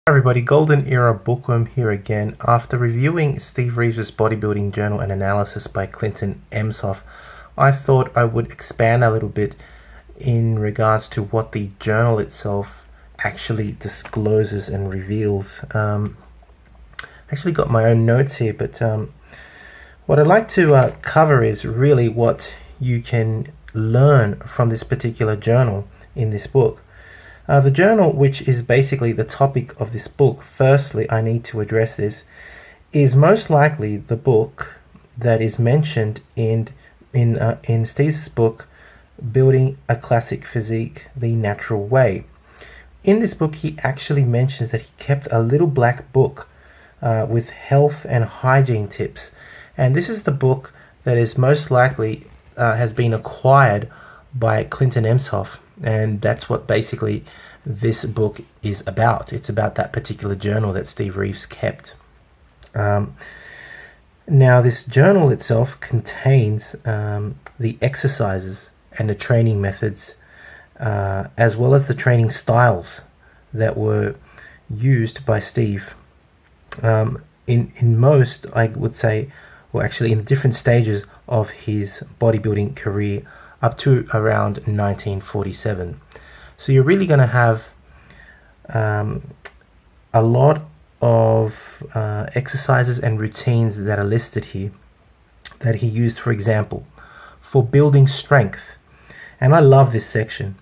Hi everybody, Golden Era Bookworm here again. After reviewing Steve Reeves' Bodybuilding Journal and Analysis by Clinton Emshoff, I thought I would expand a little bit in regards to what the journal itself actually discloses and reveals. I actually got my own notes here, but what I'd like to cover is really what you can learn from this particular journal in this book. The journal, which is basically the topic of this book, firstly, I need to address this, is most likely the book that is mentioned in Steve's book, Building a Classic Physique the Natural Way. In this book, he actually mentions that he kept a little black book with health and hygiene tips. And this is the book that is most likely has been acquired by Clinton Emshoff. And that's what basically this book is about. It's about that particular journal that Steve Reeves kept. Now, this journal itself contains the exercises and the training methods, as well as the training styles that were used by Steve. In most, I would say, well, actually in different stages of his bodybuilding career, up to around 1947. So you're really going to have a lot of exercises and routines that are listed here that he used, for example, for building strength. And I love this section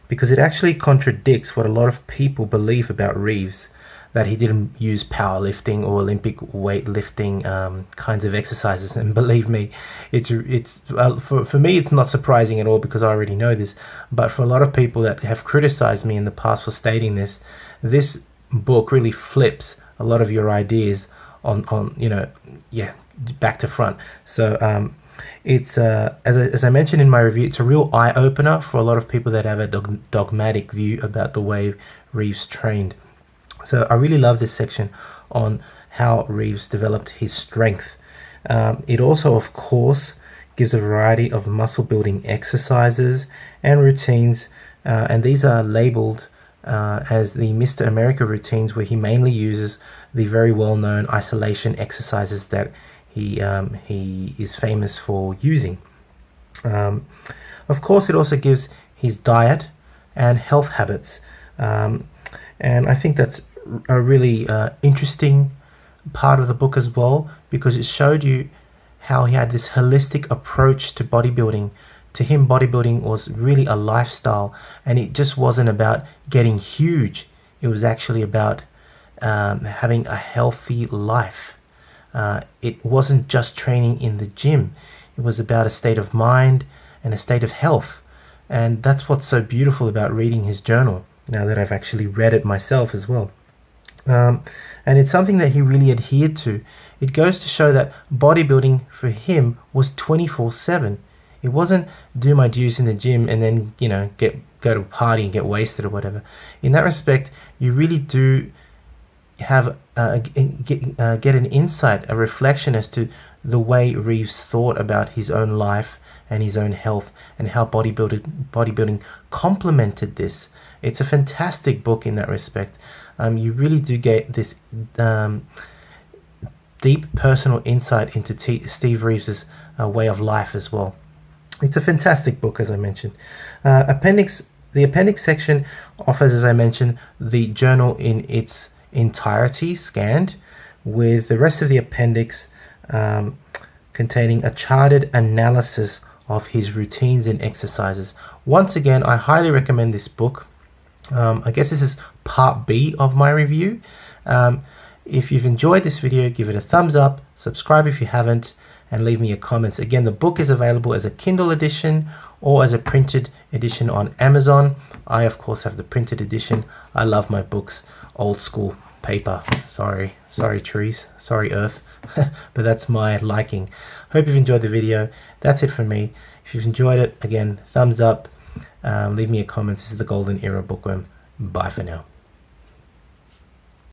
because it actually contradicts what a lot of people believe about Reeves, that he didn't use powerlifting or Olympic weightlifting kinds of exercises. And believe me, for me it's not surprising at all because I already know this. But for a lot of people that have criticized me in the past for stating this, this book really flips a lot of your ideas on back to front. So it's as I mentioned in my review, it's a real eye opener for a lot of people that have a dogmatic view about the way Reeves trained. So I really love this section on how Reeves developed his strength. It also, of course, gives a variety of muscle building exercises and routines, and these are labeled as the Mr. America routines, where he mainly uses the very well-known isolation exercises that he is famous for using. Of course, it also gives his diet and health habits, and I think that's a really interesting part of the book as well, because it showed you how he had this holistic approach to bodybuilding. To him, bodybuilding was really a lifestyle, and it just wasn't about getting huge. It was actually about having a healthy life. It wasn't just training in the gym. It was about a state of mind and a state of health. And that's what's so beautiful about reading his journal, now that I've actually read it myself as well. And it's something that he really adhered to. It goes to show that bodybuilding for him was 24/7. It wasn't do my dues in the gym and then, go to a party and get wasted or whatever. In that respect, you really do have get an insight, a reflection as to the way Reeves thought about his own life and his own health, and how bodybuilding complemented this. It's a fantastic book in that respect. You really do get this deep personal insight into Steve Reeves' way of life as well. It's a fantastic book, as I mentioned. The appendix section offers, as I mentioned, the journal in its entirety scanned, with the rest of the appendix containing a charted analysis of his routines and exercises. Once again, I highly recommend this book. I guess this is part B of my review. If you've enjoyed this video, give it a thumbs up, subscribe if you haven't, and leave me your comments. Again, the book is available as a Kindle edition or as a printed edition on Amazon. I, of course, have the printed edition. I love my books old school paper. Sorry trees, sorry earth, but that's my liking. Hope you've enjoyed the video. That's it from me. If you've enjoyed it, again, thumbs up. Leave me a comment. This is the Golden Era Bookworm. Bye for now.